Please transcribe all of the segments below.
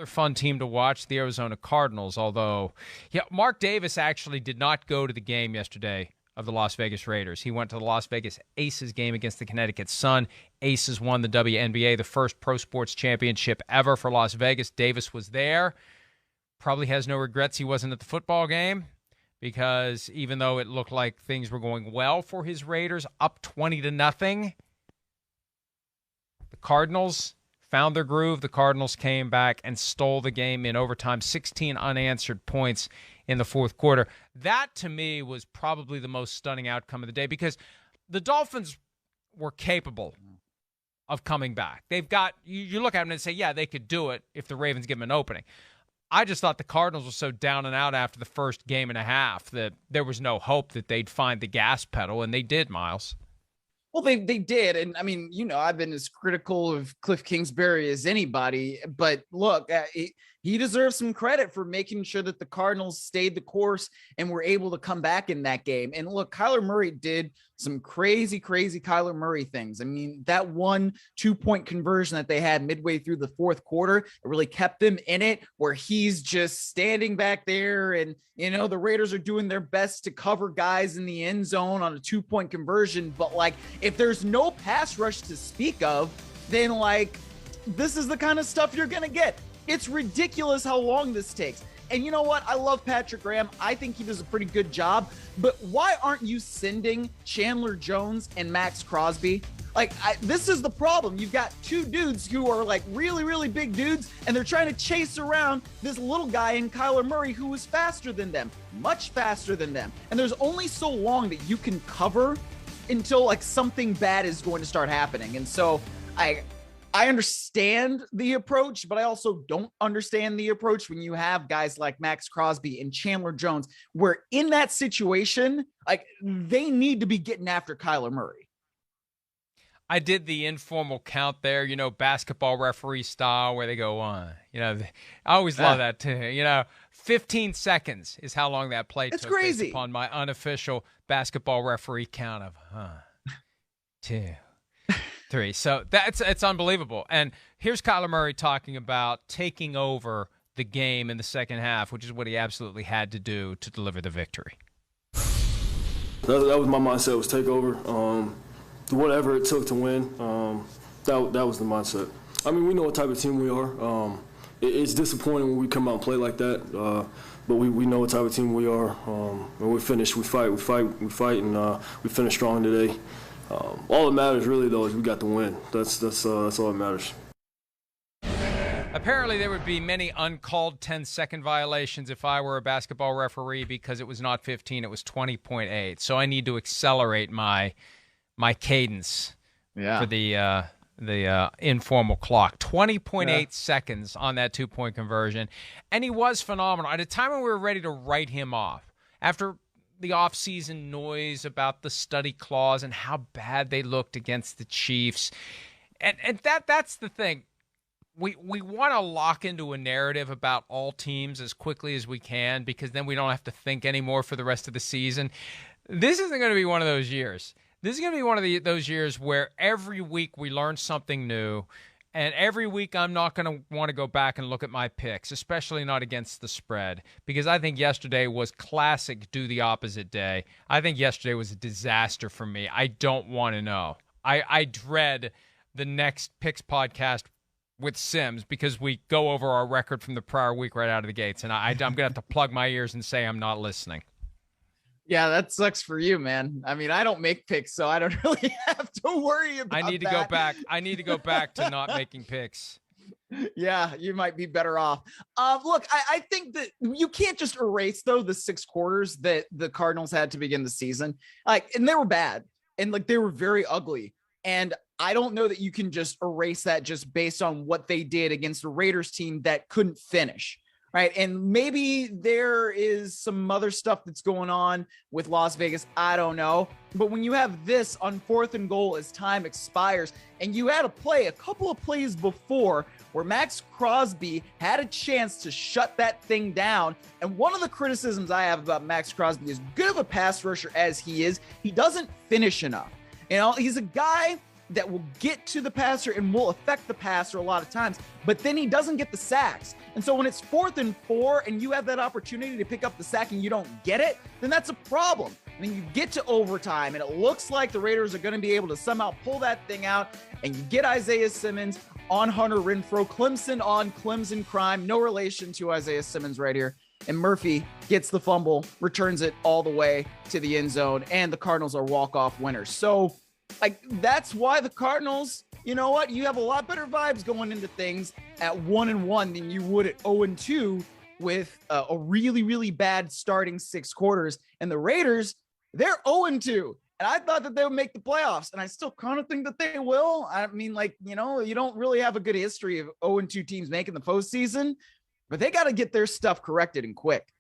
Fun team to watch, the Arizona Cardinals, although Mark Davis actually did not go to the game yesterday of the Las Vegas Raiders. He went to the Las Vegas Aces game against the Connecticut Sun. Aces won the WNBA, the first pro sports championship ever for Las Vegas. Davis was there. Probably has no regrets he wasn't at the football game, because even though it looked like things were going well for his Raiders, up 20-0, the Cardinals found their groove. The Cardinals came back and stole the game in overtime, 16 unanswered points in the fourth quarter. That, to me, was probably the most stunning outcome of the day, because the Dolphins were capable of coming back. They've got, you look at them and say, yeah, they could do it if the Ravens give them an opening. I just thought the Cardinals were so down and out after the first game and a half that there was no hope that they'd find the gas pedal, and they did, Miles. Well, they did. And I mean, I've been as critical of Cliff Kingsbury as anybody, but look, he deserves some credit for making sure that the Cardinals stayed the course and were able to come back in that game. And look, Kyler Murray did some crazy Kyler Murray things. I mean, that 1 2-point conversion that they had midway through the fourth quarter, it really kept them in it, where he's just standing back there and, the Raiders are doing their best to cover guys in the end zone on a 2-point conversion. But like, if there's no pass rush to speak of, then like, this is the kind of stuff you're going to get. It's ridiculous how long this takes. And you know what? I love Patrick Graham. I think he does a pretty good job. But why aren't you sending Chandler Jones and Max Crosby? Like, this is the problem. You've got two dudes who are like really big dudes, and they're trying to chase around this little guy in Kyler Murray who is faster than them, much faster than them. And there's only so long that you can cover until like something bad is going to start happening. And so I understand the approach, but I also don't understand the approach when you have guys like Max Crosby and Chandler Jones, where in that situation, like, they need to be getting after Kyler Murray. I did the informal count there, basketball referee style, where they go on. I always love that too. 15 seconds is how long that play took. It's crazy. Based upon my unofficial basketball referee count of 2, 3. So it's unbelievable. And here's Kyler Murray talking about taking over the game in the second half, which is what he absolutely had to do to deliver the victory. That was my mindset, was take over. Whatever it took to win, that was the mindset. I mean, we know what type of team we are. It's disappointing when we come out and play like that, but we know what type of team we are. When we finish, we fight, and we finish strong today. All that matters really, though, is we got the win. That's all that matters. Apparently, there would be many uncalled 10-second violations if I were a basketball referee, because it was not 15, it was 20.8. So I need to accelerate my cadence for the informal clock. 20.8 seconds on that 2-point conversion. And he was phenomenal. At a time when we were ready to write him off, after the offseason noise about the study clause and how bad they looked against the Chiefs. And that's the thing. We want to lock into a narrative about all teams as quickly as we can, because then we don't have to think anymore for the rest of the season. This isn't going to be one of those years. This is going to be one of those years where every week we learn something new, and every week I'm not going to want to go back and look at my picks, especially not against the spread, because I think yesterday was classic do the opposite day. I think yesterday was a disaster for me. I don't want to know. I dread the next picks podcast with Sims, because we go over our record from the prior week right out of the gates, and I'm going to have to plug my ears and say I'm not listening. Yeah, that sucks for you, man. I mean, I don't make picks, so I don't really have to worry about that. I need to go back to not making picks. Yeah, you might be better off. Look, I think that you can't just erase, though, the 6 quarters that the Cardinals had to begin the season. And they were bad, and they were very ugly. And I don't know that you can just erase that just based on what they did against a Raiders team that couldn't finish. Right. And maybe there is some other stuff that's going on with Las Vegas. I don't know. But when you have this on 4th and goal as time expires, and you had a couple of plays before where Max Crosby had a chance to shut that thing down. And one of the criticisms I have about Max Crosby, as good of a pass rusher as he is, he doesn't finish enough. He's a guy that will get to the passer and will affect the passer a lot of times, but then he doesn't get the sacks. And so when it's 4th and 4 and you have that opportunity to pick up the sack and you don't get it, then that's a problem. And then you get to overtime and it looks like the Raiders are going to be able to somehow pull that thing out, and you get Isaiah Simmons on Hunter Renfrow, Clemson on Clemson crime, no relation to Isaiah Simmons right here. And Murphy gets the fumble, returns it all the way to the end zone, and the Cardinals are walk-off winners. So, that's why the Cardinals, you know what? You have a lot better vibes going into things at 1-1 than you would at 0-2 with a really, really bad starting 6 quarters. And the Raiders, they're 0-2. And I thought that they would make the playoffs, and I still kind of think that they will. I mean, you don't really have a good history of 0-2 teams making the postseason, but they got to get their stuff corrected and quick.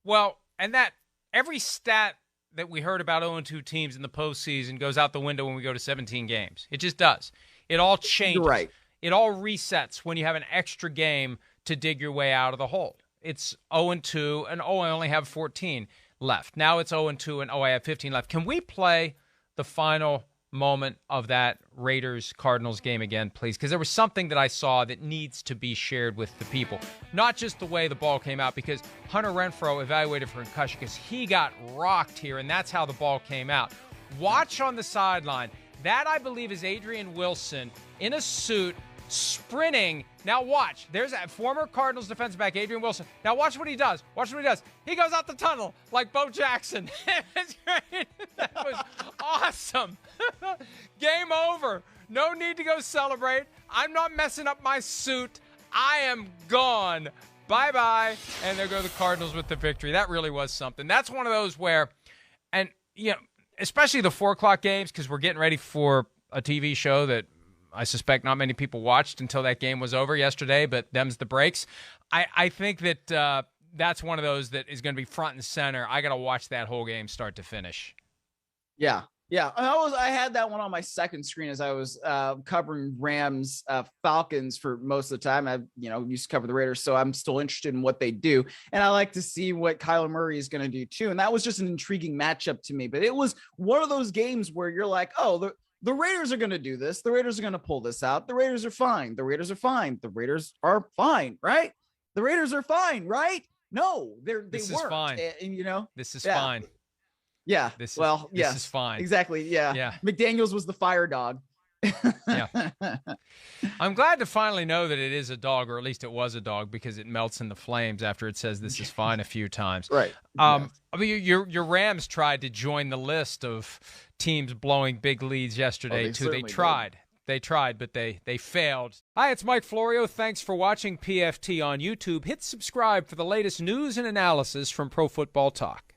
Well, and that every stat that we heard about 0-2 teams in the postseason goes out the window when we go to 17 games. It just does. It all changes. You're right. It all resets when you have an extra game to dig your way out of the hole. It's 0-2, and I only have 14 left. Now it's 0-2, and I have 15 left. Can we play the final moment of that Raiders-Cardinals game again, please? Because there was something that I saw that needs to be shared with the people. Not just the way the ball came out, because Hunter Renfrow evaluated for concussion because he got rocked here, and that's how the ball came out. Watch on the sideline. That, I believe, is Adrian Wilson in a suit sprinting. Now watch. There's that former Cardinals defensive back, Adrian Wilson. Now watch what he does. Watch what he does. He goes out the tunnel like Bo Jackson. That's great. That was awesome. Game over. No need to go celebrate. I'm not messing up my suit. I am gone. Bye-bye. And there go the Cardinals with the victory. That really was something. That's one of those where, and especially the 4 o'clock games, because we're getting ready for a TV show that I suspect not many people watched until that game was over yesterday, but them's the breaks. I think that that's one of those that is going to be front and center. I got to watch that whole game start to finish. Yeah. I had that one on my second screen as I was covering Rams Falcons for most of the time. I used to cover the Raiders, so I'm still interested in what they do, and I like to see what Kyler Murray is going to do too. And that was just an intriguing matchup to me. But it was one of those games where you're like, oh, the Raiders are going to do this. The Raiders are going to pull this out. The Raiders are fine. The Raiders are fine. The Raiders are fine, right? The Raiders are fine, right? No, they weren't. This is fine. And, this is fine. Yeah. This is fine. Exactly. Yeah. McDaniels was the fire dog. Yeah. I'm glad to finally know that it is a dog, or at least it was a dog, because it melts in the flames after it says this is fine a few times. Right. I mean, your Rams tried to join the list of teams blowing big leads yesterday too. They tried. They tried, but they failed. Hi, it's Mike Florio. Thanks for watching PFT on YouTube. Hit subscribe for the latest news and analysis from Pro Football Talk.